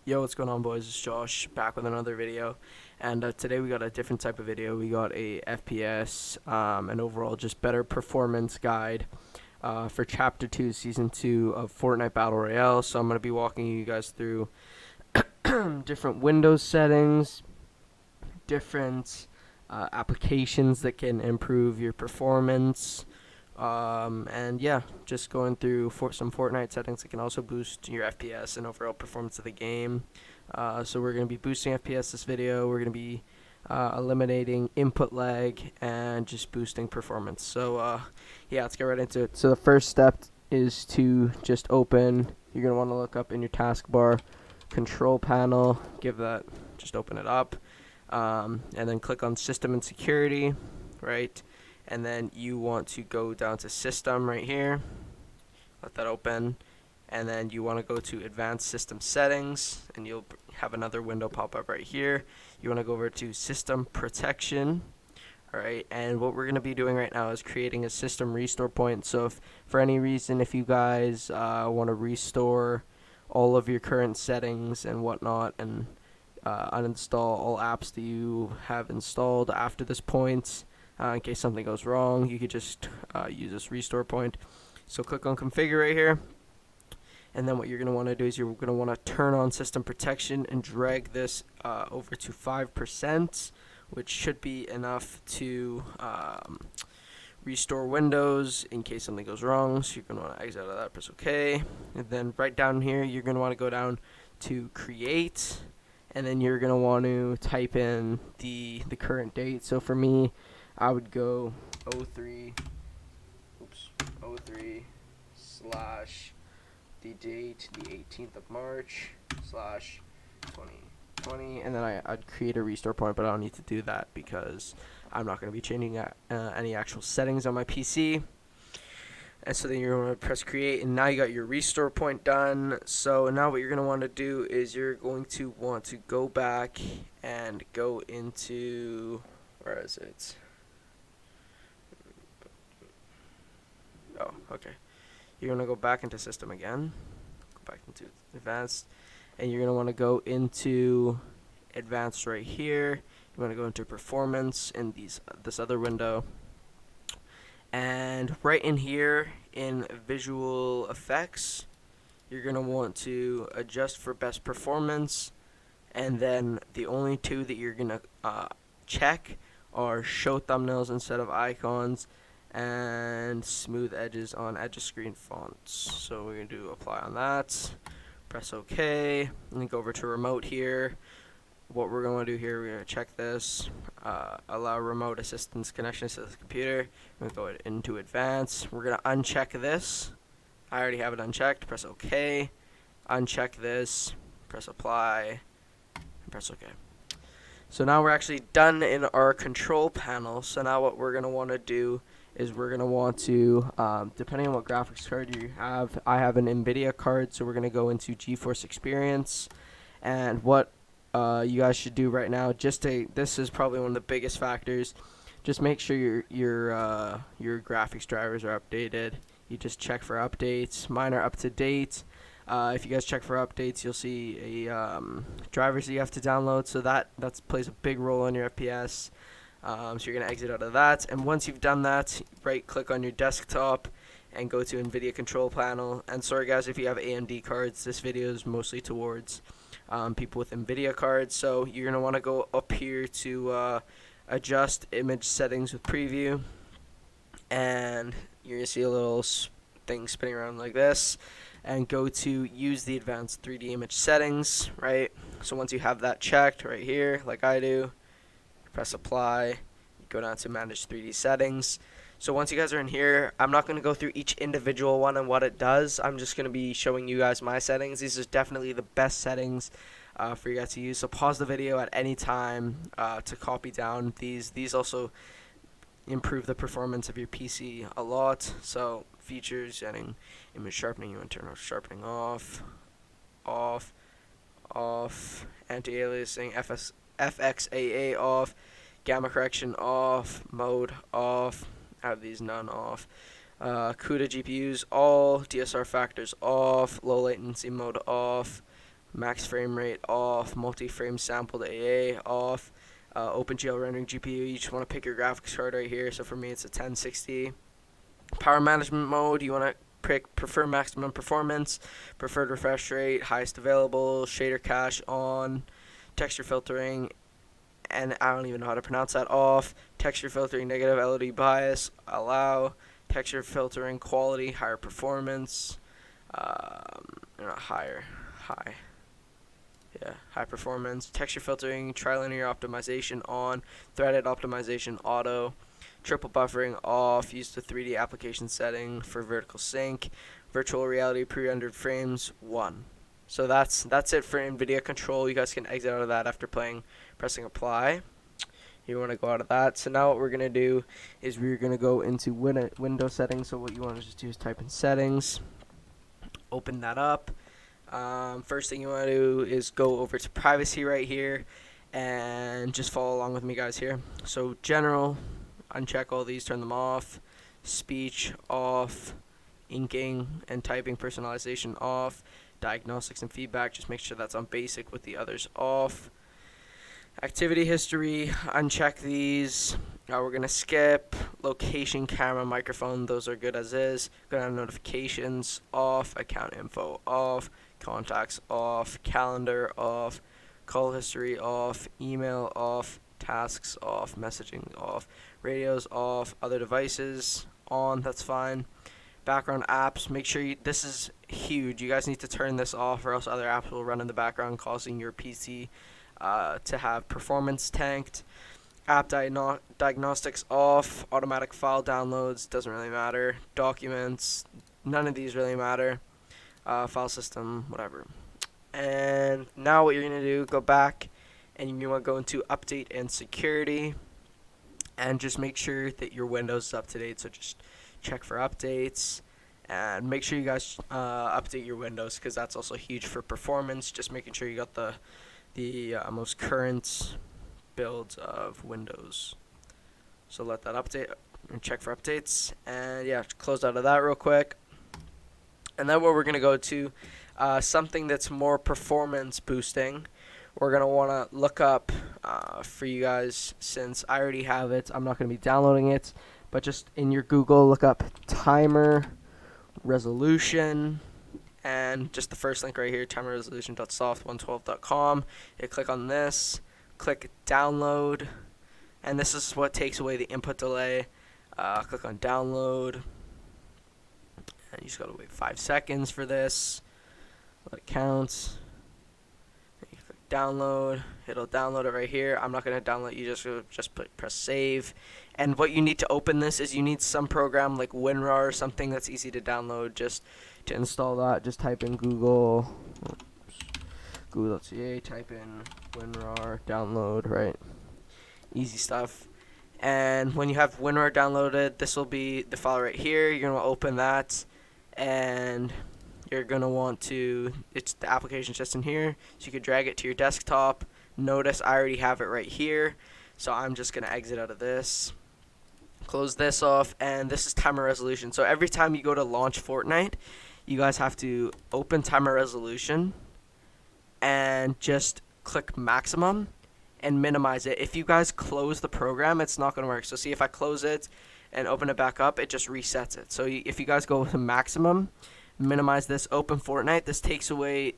Yo, what's going on, boys? It's Josh back with another video, and today we got a different type of video. We got a FPS and overall just better performance guide for Chapter 2, Season 2 of Fortnite Battle Royale. So I'm going to be walking you guys through different Windows settings, different applications that can improve your performance, and yeah, just going through some Fortnite settings that can also boost your FPS and overall performance of the game. So we're going to be boosting FPS this video. We're going to be eliminating input lag and just boosting performance. So yeah, let's get right into it. So the first step is to just open. You're going to want to look up in your taskbar, control panel, just open it up, and then click on system and security, right? And then you want to go down to system right here, let that open, and then you want to go to advanced system settings, and you'll have another window pop up right here. You want to go over to system protection. Alright, and what we're going to be doing right now is creating a system restore point. So if for any reason, if you guys want to restore all of your current settings and whatnot, and uninstall all apps that you have installed after this point, in case something goes wrong, you could just use this restore point. So click on configure right here, and then what you're going to want to do is you're going to want to turn on system protection and drag this over to 5%, which should be enough to restore Windows in case something goes wrong. So you're going to want to exit out of that, press OK, and then right down here you're going to want to go down to create, and then you're going to want to type in the current date. So for me, I would go 03 slash the date, the 18th of March slash 2020, and then I'd create a restore point, but I don't need to do that because I'm not going to be changing any actual settings on my PC. And so then you're going to press create, and now you got your restore point done. So now what you're going to want to do is you're going to want to go back and go into, where is it? Oh, okay. You're going to go back into system again, go back into advanced, and you're going to want to go into advanced right here. You want to go into performance in this other window, and right in here in visual effects, you're going to want to adjust for best performance, and then the only two that you're going to check are show thumbnails instead of icons and smooth edges on edge of screen fonts. So we're going to do apply on that, press OK, and then go over to remote here. What we're going to do here, we're going to check this, allow remote assistance connections to the computer. We're going to go into advanced. We're going to uncheck this. I already have it unchecked. Press OK, uncheck this, press apply, and press OK. So now we're actually done in our control panel. So now what we're going to want to do is we're going to want to, depending on what graphics card you have, I have an Nvidia card, so we're going to go into GeForce Experience. And what you guys should do right now, this is probably one of the biggest factors, just make sure your graphics drivers are updated. You just check for updates. Mine are up to date. If you guys check for updates, you'll see a drivers that you have to download, so that plays a big role in your FPS. So you're going to exit out of that, and once you've done that, right click on your desktop and go to NVIDIA control panel. And sorry guys if you have AMD cards, this video is mostly towards people with NVIDIA cards. So you're going to want to go up here to adjust image settings with preview, and you're going to see a little thing spinning around like this, and go to use the advanced 3D image settings, right? So once you have that checked right here, like I do, press apply, go down to manage 3D settings. So once you guys are in here, I'm not going to go through each individual one and what it does. I'm just going to be showing you guys my settings. These are definitely the best settings for you guys to use. So pause the video at any time to copy down these. These also improve the performance of your PC a lot. So features, setting image sharpening, you want to turn sharpening off, anti-aliasing, FXAA off, gamma correction off, mode off, out of these none off, CUDA GPUs all, DSR factors off, low latency mode off, max frame rate off, multi-frame sampled AA off, OpenGL rendering GPU, you just want to pick your graphics card right here. So for me it's a 1060. Power management mode, you want to prefer maximum performance, preferred refresh rate, highest available, shader cache on, texture filtering, and I don't even know how to pronounce that, off, texture filtering negative, LOD bias, allow, texture filtering quality, higher performance, high performance, texture filtering, trilinear optimization on, threaded optimization auto, triple buffering off, use the 3D application setting for vertical sync, virtual reality pre-rendered frames 1. So that's it for Nvidia control. You guys can exit out of that after pressing apply. You want to go out of that. So now what we're going to do is we're going to go into window settings. So what you want to just do is type in settings, open that up. First thing you want to do is go over to privacy right here and just follow along with me, guys, here. So general, uncheck all these, turn them off. Speech off, inking and typing personalization off, diagnostics and feedback, just make sure that's on basic with the others off. Activity history, uncheck these. We're going to skip location, camera, microphone, those are good as is. Go down to notifications off, account info off, contacts off, calendar off, call history off, email off, tasks off, messaging off, radios off, other devices on, that's fine. Background apps, make sure this is huge, you guys need to turn this off or else other apps will run in the background causing your PC to have performance tanked. App diagnostics off, automatic file downloads, doesn't really matter. Documents, none of these really matter. File system, whatever. And now what you're going to do, go back and you want to go into update and security and just make sure that your Windows is up to date. So just check for updates and make sure you guys update your Windows because that's also huge for performance. Just making sure you got the most current builds of Windows. So let that update and check for updates, and yeah, close out of that real quick. And then what we're gonna go to something that's more performance boosting. We're gonna want to look up for you guys, since I already have it, I'm not gonna be downloading it, but just in your Google look up timer resolution. And just the first link right here, timerresolution.soft112.com. You click on this, click download, and this is what takes away the input delay. Click on download, and you just gotta wait 5 seconds for this. Let it count. You click download. It'll download it right here. I'm not gonna download. You just press save. And what you need to open this is you need some program like WinRAR or something that's easy to download. Just to install that, just type in google.ca, type in WinRAR, download, right? Easy stuff. And when you have WinRAR downloaded, this will be the file right here. You're going to open that, and you're going to want to, it's the application just in here, so you can drag it to your desktop. Notice I already have it right here, so I'm just going to exit out of this. Close this off, and this is timer resolution. So every time you go to launch Fortnite, you guys have to open timer resolution and just click maximum and minimize it. If you guys close the program, it's not going to work. So see, if I close it and open it back up, it just resets it. So if you guys go to maximum, minimize this, open Fortnite, this takes away,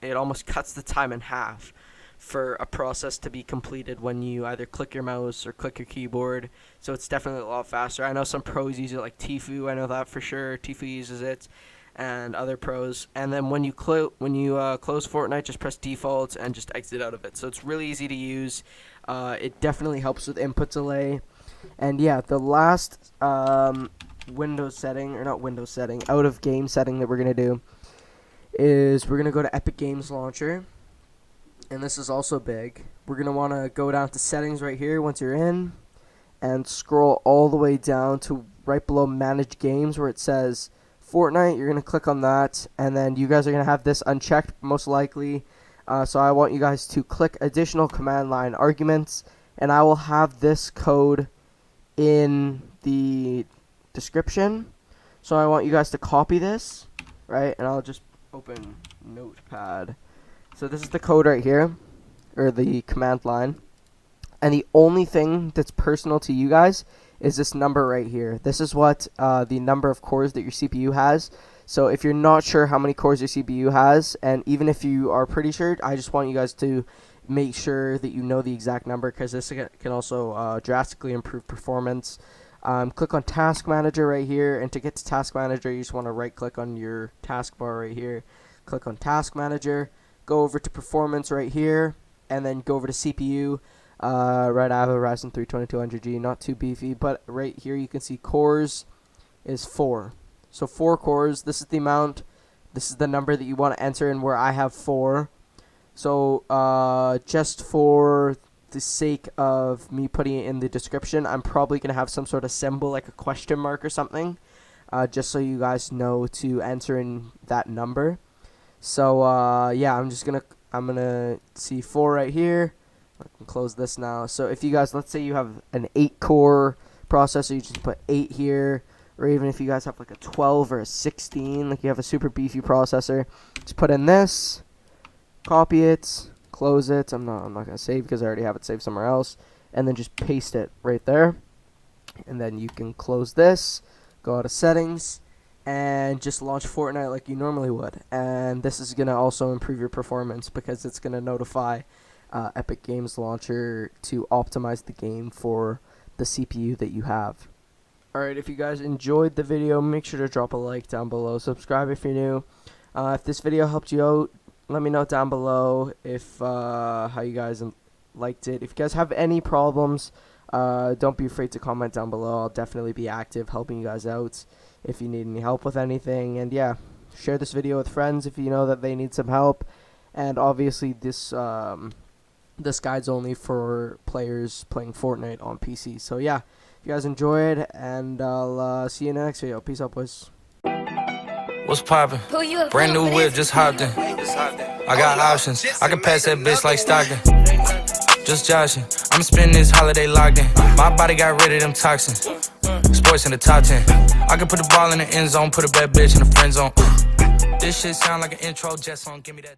it almost cuts the time in half for a process to be completed when you either click your mouse or click your keyboard. So it's definitely a lot faster. I know some pros use it, like Tfue, I know that for sure. Tfue uses it, and other pros. And then when you close Fortnite, just press default and just exit out of it. So it's really easy to use. It definitely helps with input delay. And yeah, the last Windows setting, or not Windows setting, out of game setting that we're gonna do is we're gonna go to Epic Games Launcher. And this is also big. We're going to want to go down to settings right here once you're in and scroll all the way down to right below manage games where it says Fortnite. You're going to click on that, and then you guys are going to have this unchecked most likely. So I want you guys to click additional command line arguments, and I will have this code in the description. So I want you guys to copy this, right? And I'll just open Notepad. So this is the code right here, or the command line. And the only thing that's personal to you guys is this number right here. This is what the number of cores that your CPU has. So if you're not sure how many cores your CPU has, and even if you are pretty sure, I just want you guys to make sure that you know the exact number, because this can also drastically improve performance. Click on Task Manager right here, and to get to Task Manager, you just want to right click on your taskbar right here, click on Task Manager, go over to Performance right here, and then go over to CPU. Right, I have a Ryzen 3 2200G, not too beefy, but right here you can see cores is 4. So 4 cores, this is the amount, this is the number that you want to enter, and where I have 4. So just for the sake of me putting it in the description, I'm probably going to have some sort of symbol, like a question mark or something, just so you guys know to enter in that number. So yeah, I'm gonna see 4 right here. I can close this now. So if you guys, let's say you have an 8-core processor, you just put 8 here, or even if you guys have like a 12 or a 16, like you have a super beefy processor, just put in this, copy it, close it. I'm not gonna save because I already have it saved somewhere else, and then just paste it right there. And then you can close this, go out of settings, and just launch Fortnite like you normally would. And this is gonna also improve your performance because it's gonna notify Epic Games Launcher to optimize the game for the CPU that you have. Alright, if you guys enjoyed the video, make sure to drop a like down below. Subscribe if you're new. If this video helped you out, let me know down below if how you guys liked it. If you guys have any problems, don't be afraid to comment down below. I'll definitely be active helping you guys out if you need any help with anything. And yeah, share this video with friends if you know that they need some help. And obviously this guide's only for players playing Fortnite on PC. So yeah, if you guys enjoyed, and I'll see you in the next video. Peace out, boys. What's poppin'? Brand new whip, just hopped in. I got options, I can pass that bitch like Stockton. Just joshing, I'ma spend this holiday locked in. My body got rid of them toxins. Sports in the top 10. I can put the ball in the end zone, put a bad bitch in the friend zone. This shit sound like an intro jet song, give me that.